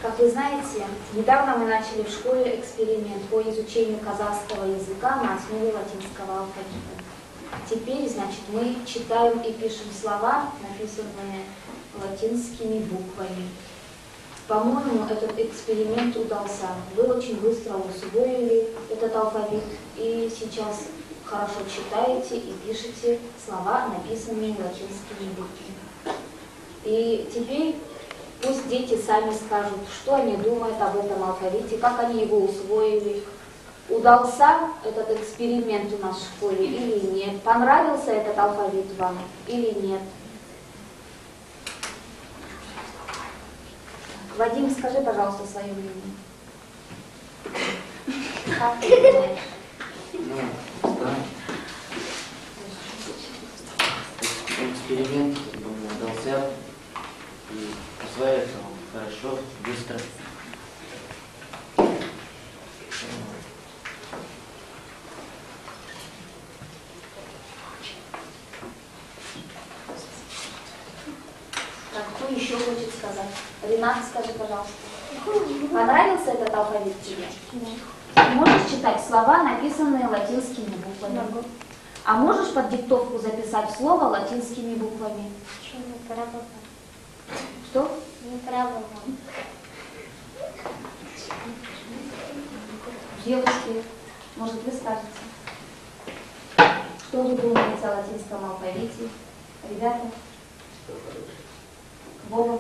Как вы знаете, недавно мы начали в школе эксперимент по изучению казахского языка на основе латинского алфавита. Теперь, значит, мы читаем и пишем слова, написанные латинскими буквами. По-моему, этот эксперимент удался. Вы очень быстро усвоили этот алфавит и сейчас хорошо читаете и пишете слова, написанные латинскими буквами. И теперь пусть дети сами скажут, что они думают об этом алфавите, как они его усвоили. Удался этот эксперимент у нас в школе или нет? Понравился этот алфавит вам или нет? Вадим, скажи, пожалуйста, свое мнение. Как ты думаешь? Эксперимент, думаю, удался. И усваивается он хорошо, быстро. Так, кто еще хочет сказать? Ренат, скажи, пожалуйста. Понравился этот алфавит тебе? Ты можешь читать слова, написанные латинскими буквами? А можешь под диктовку записать слово латинскими буквами? Что? Не пробовала. Девочки, может, вы скажете? Что вы думаете о латинском алфавите? Ребята? Вова?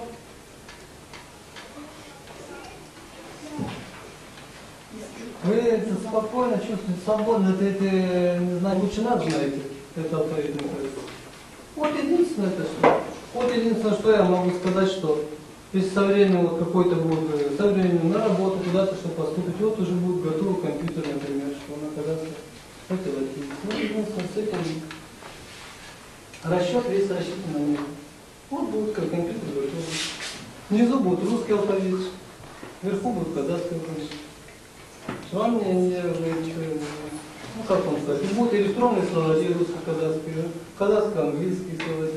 Вы это спокойно чувствуете, свободно, это не знаю, лучше нас знаете, это алфавит, мне кажется. Вот единственное, что я могу сказать, что если со временем вот какой-то будет, со временем на работу куда-то, чтобы поступить, вот уже будет готовый компьютер, например, что он оказался, это латинский. Вот единственное, с этим расчет, весь рассчитан на него. Вот будет как компьютер готовый. Внизу будет русский алфавит, вверху будет казахский алфавит. Вам не ну как вам сказать, будет электронный словарь, русско-казахский, казахско-английский словарь.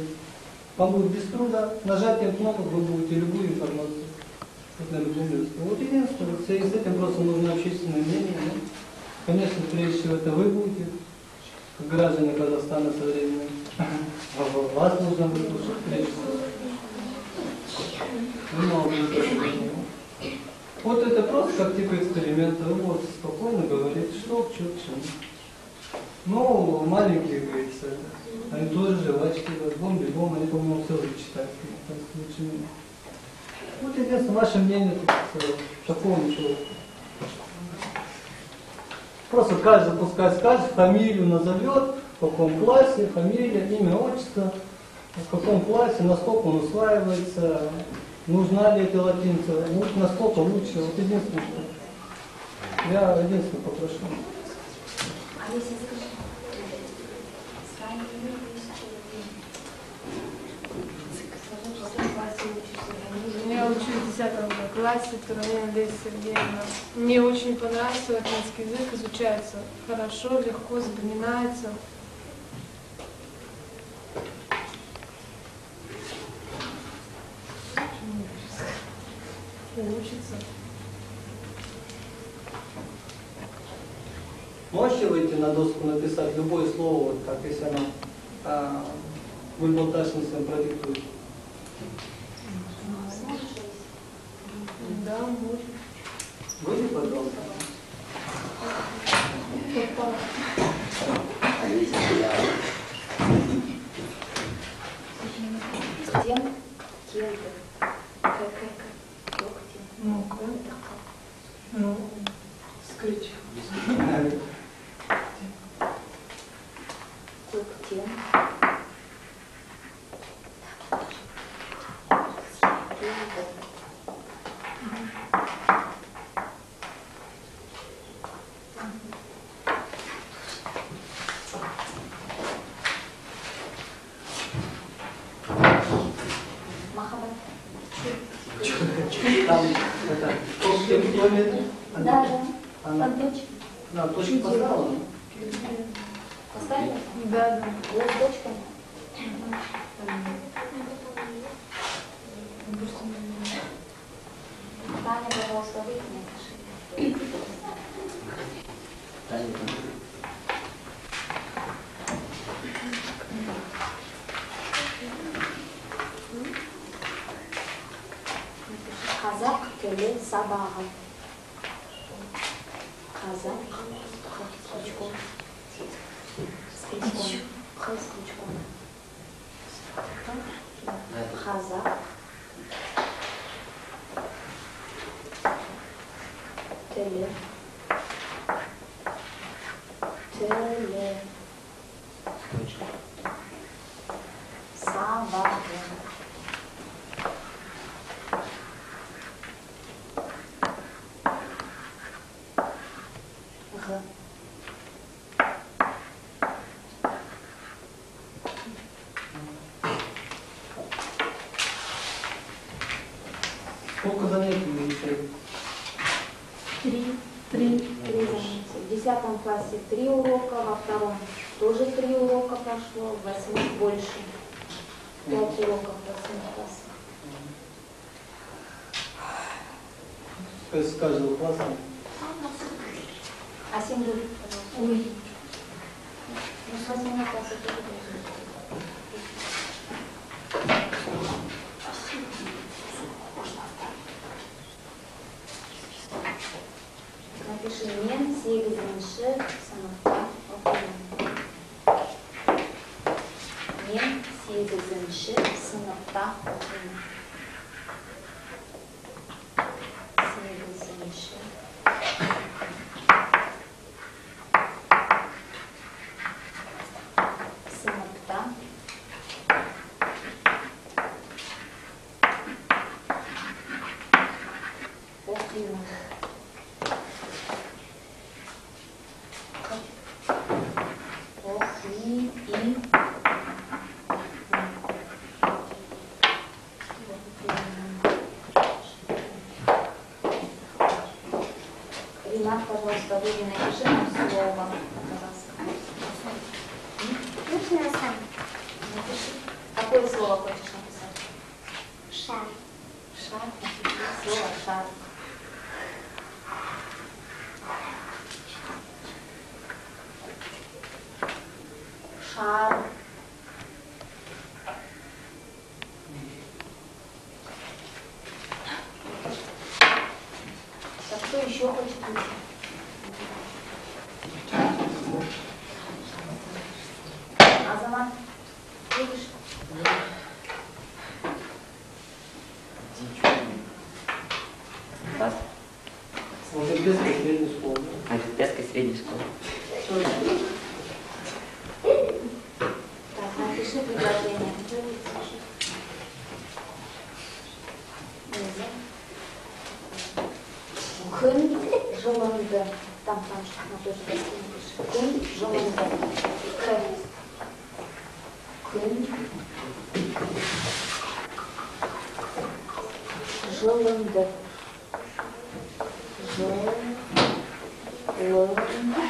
Вам будет без труда, нажатием кнопок вы будете любую информацию. На любом месте. Вот единственное, в связи с этим просто нужно общественное мнение. Ну, конечно, прежде всего это вы будете, как граждане Казахстана современные. Вас нужно выслушать прежде всего. Вот это просто как типа эксперимента. Вы можете спокойно говорить, что, что, к чему. Ну, маленькие, говорится, они тоже жвачки, бом-бегом, они, по-моему, все зачитают. Вот единственное, ваше мнение, такого ничего. Просто каждый, пускай скажет, фамилию назовет, в каком классе, фамилия, имя, отчество, в каком классе, насколько он усваивается, нужна ли эта латиница, насколько лучше. Вот единственное, что я единственное попрошу. Я учусь в 10 классе, Туранина Леся Сергеевна. Мне очень понравился латинский язык, изучается хорошо, легко запоминается. Учится. Можете выйти на доску, написать любое слово, вот как если оно в ульбалташном своем продиктует? Да, можно. Ну, скрыть. Локтем. Махаббат. Там это, локтем километр. Да, да. Она, Под точкой. на точке поставила. Поставили? Да, да. Вот точкой. Таня, пожалуйста, выкни. Таня, Казак теле сабағы. Казак. С крючком. С крючком. Х с крючком. Казак. Теле. Теле. точка. Сабағы. Г. Сколько занятий вы решили? Три. Три. Три занятия. В 10 классе 3 урока, во втором тоже 3 урока прошло, в 8 больше. 5 уроков в 8 классах. С каждого класса? А 7 будет, пожалуйста. Ой. Ну, с 8 класса тоже будет. Напиши мен сегізінші сыныпта оқимын. Мен сегізінші сыныпта оқимын. Сегізінші. Сыныпта оқимын. Ренат, пожалуйста, вы напиши нам слово. Можно я сам? Напиши. Какое слово хочешь написать? Шар. Шар. Напиши слово шар. Шар. Так, кто еще хочет выйти? Азамат, видишь? Класс. Олимпийская средняя школа. Олимпийская средняя школа. Так, напиши предложение. Күн жылынды. Там что на той же доске напиши. Күн жылынды. Күн жылынды. Жылынды.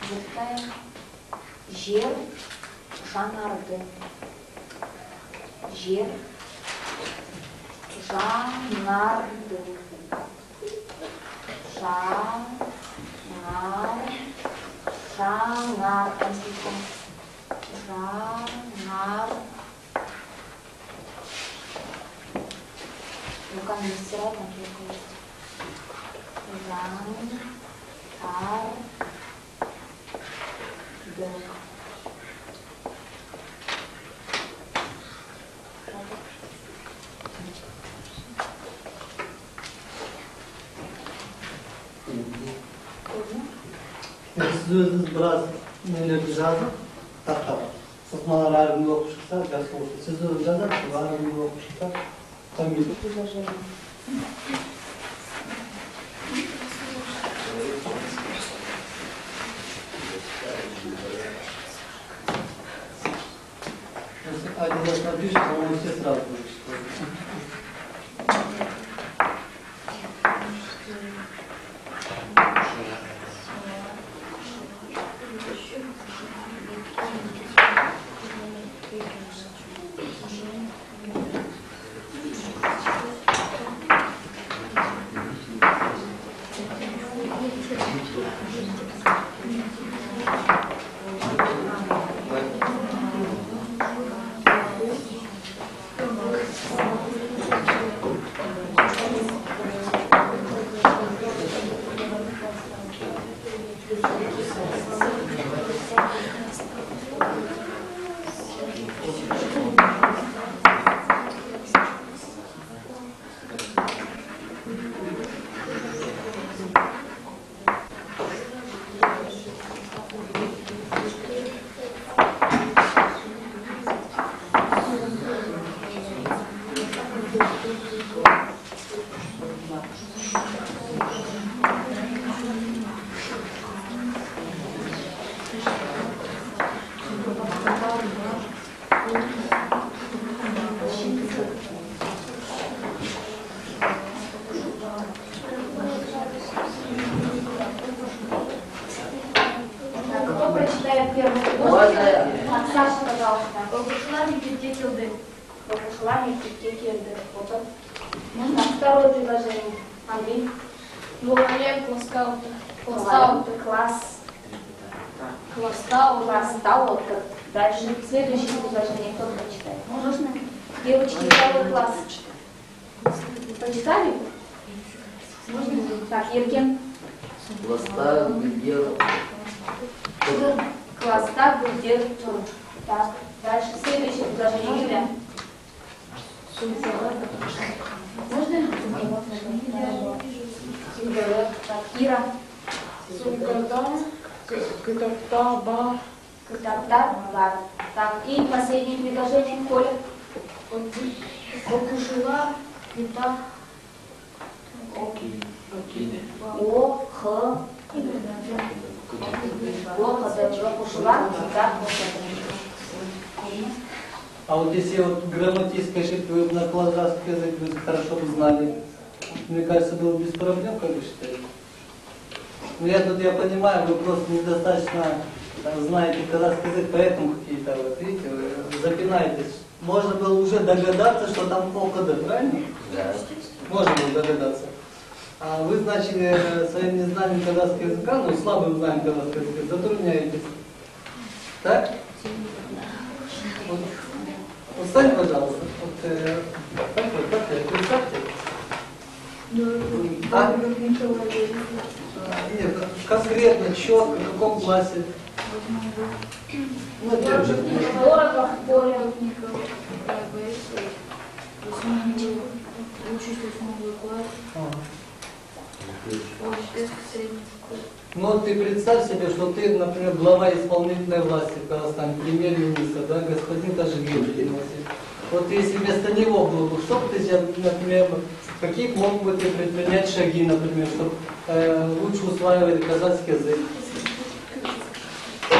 Запятая. Жер жанарды. Жер жанарды. Жанар. Английском. Жанар. Руками не стирай, там только есть. Жанар. Да. biraz neler жазып, тақтап. Сосын райымды оқып шықса, жақсы болсын. Сіз жазасыз, райымды оқып шықса, фамилия. Если один раз напишет, то он все сразу будет читать. Кто прочитает первый предложение? Саша, пожалуйста. Покушалами кирдек. Так, второе предложение. Андрей. Олег ласкал. Класс. Кластал. Дальше. Следующее предложение. Кто прочитает? Можно? Девочки, второй класс. Прочитали? Можно? Так, Евген. Класс, гудер, тур. Так, дальше. Следующее предложение. Юля. Можно? Так, Ира. Бар. Так, и последнее предложение. Коля. Покушала. А вот если вот грамматическая ошибка, вы на казахский язык вы хорошо бы знали, мне кажется, было без проблем, как вы считаете? Ну я понимаю, вы просто недостаточно знаете казахский язык, поэтому какие-то, вот видите, вы запинаетесь. Можно было уже догадаться, что там ОКД, правильно? Да. Можно было догадаться. А вы, значит, своим незнанием казахского языка, ну слабым знанием казахского языка, затрудняетесь. Так? Вот встань, пожалуйста. Вот, представьте. Нет, конкретно, четко, в каком классе? Ну, держи. Дорого, Коля. Ну ты представь себе, что ты, например, глава исполнительной власти в Казахстане, премьер-министр, да, господин Тажигин. Вот если вместо него был бы, что бы ты, например, какие мог бы ты предпринять шаги, например, чтобы лучше усваивать казахский язык?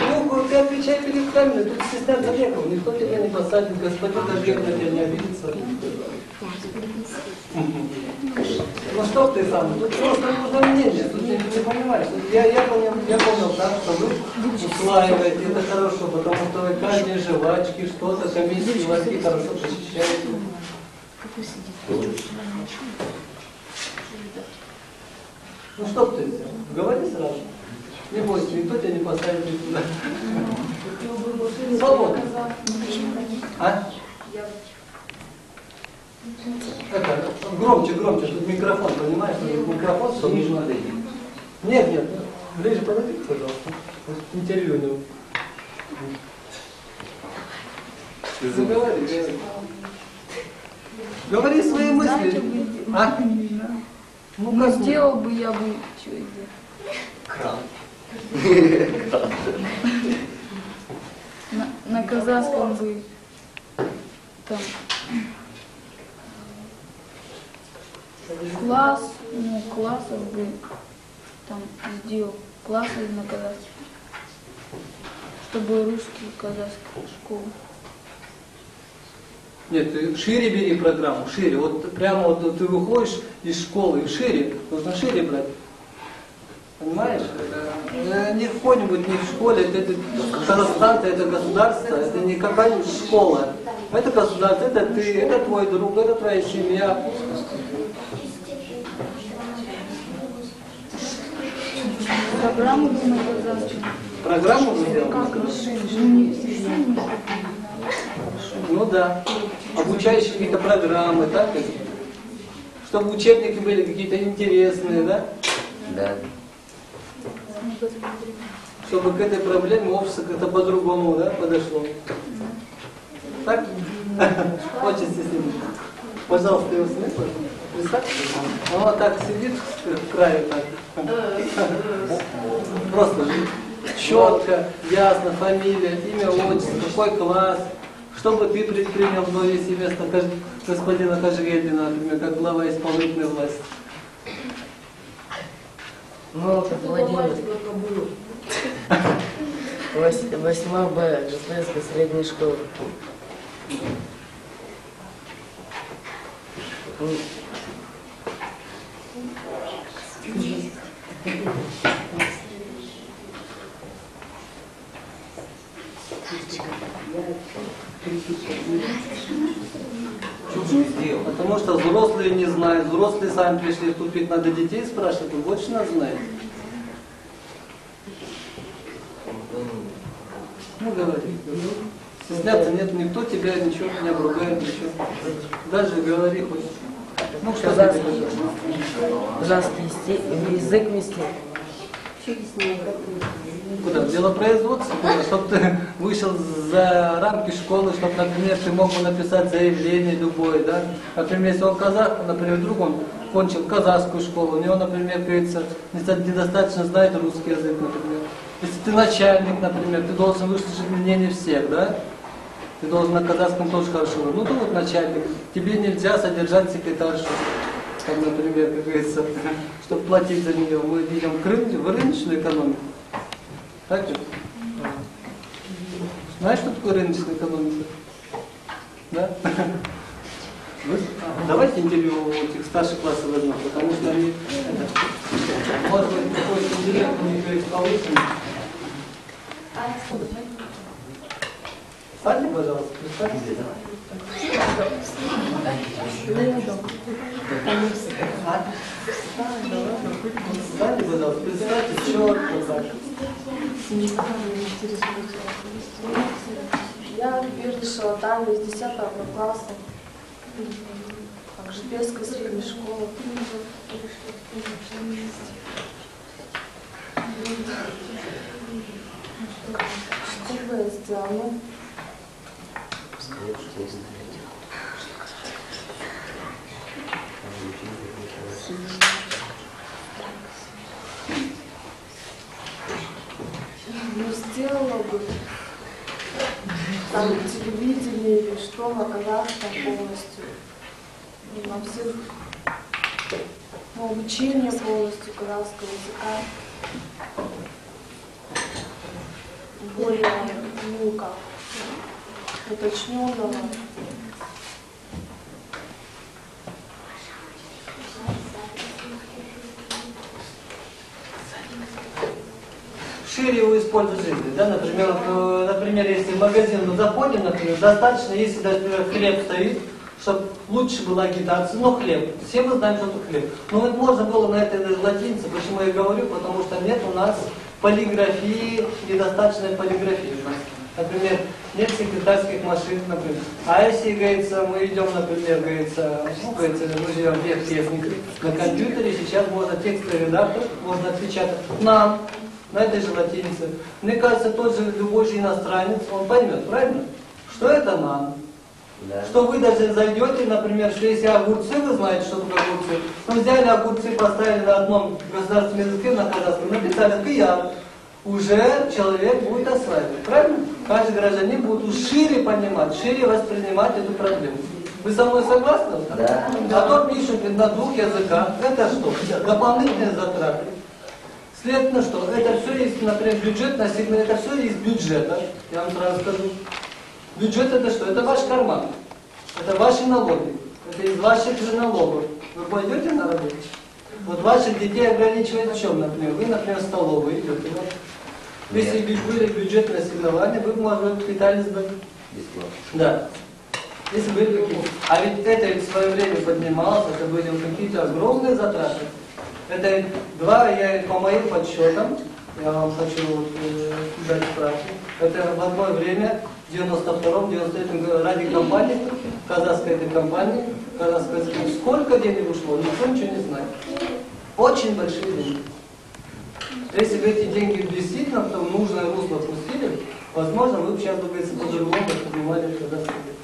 Ну, ты отвечай перед камерой, тут стесняться некого, никто тебя не посадит, господин Тажигин на тебя не обидится. Ну что ты сам, тут просто нужно мнение, тут ты понимаешь. Я понял так, что вы усваиваете, это хорошо, потому что вы каждые жвачки, что-то, комиссии, власти хорошо защищаете. Ну что ты сделал? Говори сразу. Не бойся, никто тебя не поставит никуда. Свободно. А? Это, громче, тут микрофон, понимаешь? Микрофон, что нужно. Нет, ближе подойди, пожалуйста. Интервью у него. Заговори. Говори свои мысли. А? Ну, Ну, сделал бы я бы, что это? Кран. На казахском бы там класс, ну классов бы там сделал классы на казахском, чтобы русский казахский школу. Нет, ты шире бери программу, шире. Вот прямо вот ты выходишь из школы шире, нужно шире брать. Понимаешь? Это не какой-нибудь не в школе, это Казахстан, это государство, это не какая-нибудь школа. Это государство, это ты, это твой друг, это твоя семья. Программу бы на казахском. Программу сделал? Ну да. Обучающие какие-то программы, так? Чтобы учебники были какие-то интересные, да? Да. Чтобы к этой проблеме общество как-то по-другому, да, подошло. Так? Очень стеснительно. Пожалуйста, его сними, представьте. Он вот так сидит в крае, так. Просто четко, ясно, фамилия, имя, отчество, какой класс. Что бы ты предпринял, но если вместо господина Кожегедина, например, как глава исполнительной власти? Ну, как Владимир. 8 Б, Житомирской средней школы. Потому что взрослые не знают, взрослые сами пришли в тупик, надо детей спрашивать, он больше нас знает. Ну говори. Стесняться нет, никто тебя ничего не обругает, ничего. Даже говори хоть. Ну что за Казахский язык вести. Куда? В делопроизводство? Чтобы ты вышел за рамки школы, чтобы, например, ты мог бы написать заявление любое, да? Например, если он казах, например, вдруг он кончил казахскую школу, у него, например, говорится, недостаточно знает русский язык, например. Если ты начальник, например, ты должен выслушать мнение всех, да? Ты должен на казахском тоже хорошо. Ну, ты вот начальник, тебе нельзя содержать секретаршу. Там, например, как говорится, чтобы платить за нее, мы идем в рыночную экономику. Так же? Знаешь, что такое рыночная экономика? Да? Давайте интервью у этих старших классов возьмем, потому что они, может быть, какой-то директор у них говорит повышенный. Встаньте, пожалуйста, представьте. Встаньте, пожалуйста, представьте, четко так. Я Верди Шалатан из 10 класса, как Житомирской средней школы. Что бы я сделала? Ну, сделала бы там телевидение или что, на казахском полностью. И на всех, ну, обучение полностью казахского языка. Более, ну как, уточненного. Шире его использовать в жизни, да, например, если в магазин мы заходим, например, достаточно, если, например, хлеб стоит, чтобы лучше была агитация, но хлеб, все мы знаем, что это хлеб. Но вот можно было на этой латинице, почему я говорю, потому что нет у нас полиграфии, недостаточной полиграфии у нас. Например, нет секретарских машин, например. А если, говорится, мы идем, например, говорится, мы живем век техники, на компьютере сейчас можно текстовый редактор, можно отпечатать нам, на этой же латинице. Мне кажется, тот же любой же иностранец, он поймет, правильно? Что это нам? Да. Что вы даже зайдете, например, что если огурцы, вы знаете, что такое огурцы, ну взяли огурцы, поставили на одном государственном языке, на казахском, написали кияр. уже человек будет осваивать. Правильно? Каждый гражданин будет уже шире понимать, шире воспринимать эту проблему. Вы со мной согласны? Да. А то пишут на 2 языках. Это что? Дополнительные затраты. Следовательно, что это все есть, например, бюджетное ассигнование, это все из бюджета. Я вам сразу скажу. Бюджет это что? Это ваш карман. Это ваши налоги. Это из ваших же налогов. Вы пойдете на работу? Вот ваших детей ограничивает в чем, например? Вы, например, в столовую идете. Да? Если были бюджетные ассигнования, вы, может быть, питались бы. Бесплатно. Да. Если были какие-то. А ведь это в свое время поднималось, это были какие-то огромные затраты. Это я по моим подсчетам, я вам хочу дать справку, это в одно время, в 92-м, 93-м году, ради компании, казахской этой компании, сколько денег ушло, никто ничего не знает. Очень большие деньги. Если бы эти деньги действительно в нужное русло пустили, возможно, вы бы сейчас, говорится, по-другому поднимали казахский язык.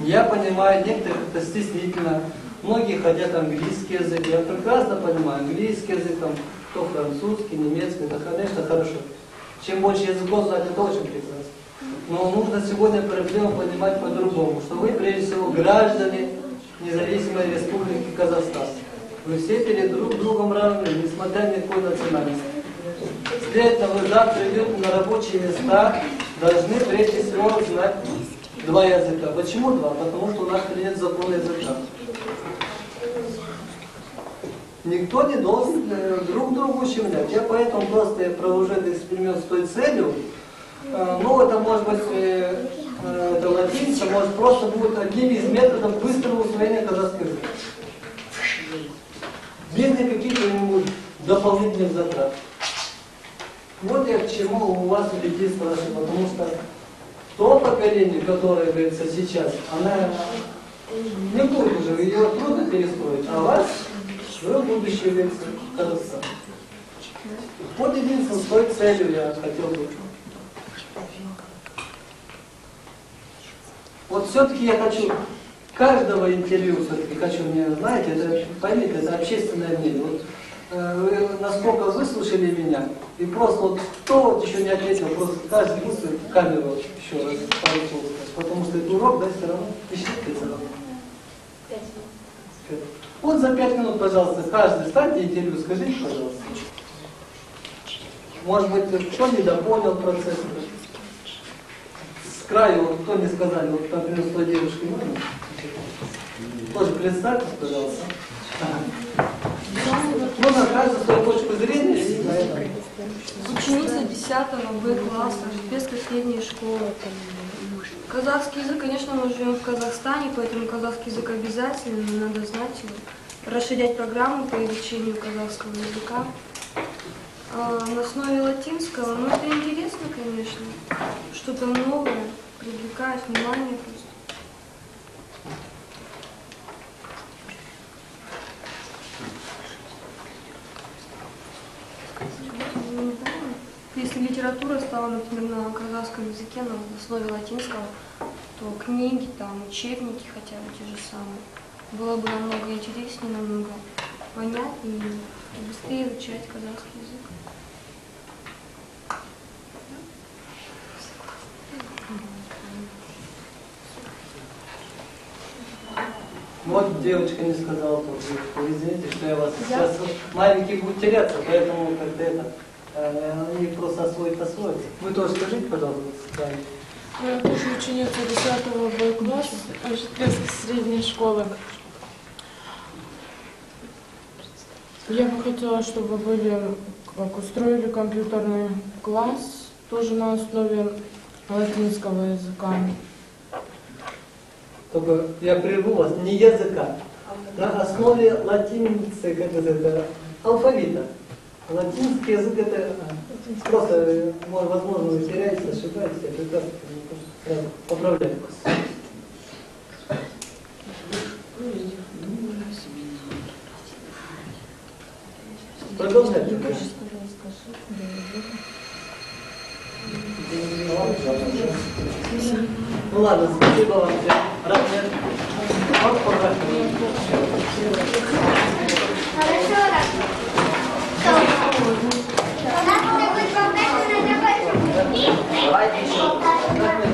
Я понимаю, некоторых это стеснительно. Многие хотят английский язык. Я прекрасно понимаю, английский язык, там, кто французский, немецкий, это, конечно, хорошо. Чем больше языков знать, это очень прекрасно. Но нужно сегодня проблему понимать по-другому, что вы, прежде всего, граждане независимой республики Казахстан. Вы все перед друг другом равны, несмотря ни какой национальности. Следовательно, вы завтра идете на рабочие места, должны прежде всего знать 2 языка. Почему 2? Потому что у нас нет закона языка. Никто не должен друг другу ущемлять. Я поэтому просто провожу этот эксперимент с той целью. Ну, это может быть, это латиница, может просто будет одним из методов быстрого усвоения казахского языка. Без никаких дополнительных затрат. Вот я к чему у вас у людей спрашиваю, потому что то поколение, которое, говорится, сейчас, она не будет уже, ее трудно перестроить, а вас, вы будущее, говорится, Казахстан. Вот единственной с той целью я хотел бы. Вот все-таки я хочу каждого интервью, все-таки хочу, знаете, это, поймите, это общественное мнение. Вот, вы насколько выслушали меня, и просто вот кто вот еще не ответил, просто каждый выслушает камеру еще раз, потому что это урок, да, все равно ищите. 5 минут. Вот за 5 минут, пожалуйста, каждый станьте интервью, скажите, пожалуйста. Может быть, кто недопонял процесс. С краю, вот, кто не сказали, вот, например, с той девушкой, тоже представьтесь, пожалуйста. Ну, на каждую свою точку зрения и на этом. Ученица 10 Б класса Шипецкой средней школы. Казахский язык, конечно, мы живем в Казахстане, поэтому казахский язык обязательно, надо знать его. Расширять программу по изучению казахского языка. На основе латинского, ну это интересно, конечно, что-то новое, привлекает внимание просто. Если литература стала, например, на казахском языке, на основе латинского, то книги, там, учебники хотя бы те же самые. Было бы намного интереснее, намного понятнее и быстрее изучать казахский язык. Вот девочка не сказала тоже. Вы извините, что я вас сейчас маленький будет теряться, поэтому как-то это они просто освоят. Вы тоже скажите, пожалуйста, Я тоже ученица 10 Б класса Шипецкой средней школы. Я бы хотела, чтобы устроили компьютерный класс, тоже на основе латинского языка. Только я прерву вас, не языка, на основе латиницы, как это, алфавита. Латинский язык это просто, возможно, вы теряетесь, ошибаетесь, я прекрасно поправляю вас. Продолжайте. Ну ладно, спасибо вам всем. Рахмет. Вот Хорошо, Рахмет. У нас будет комплекс на Давайте еще.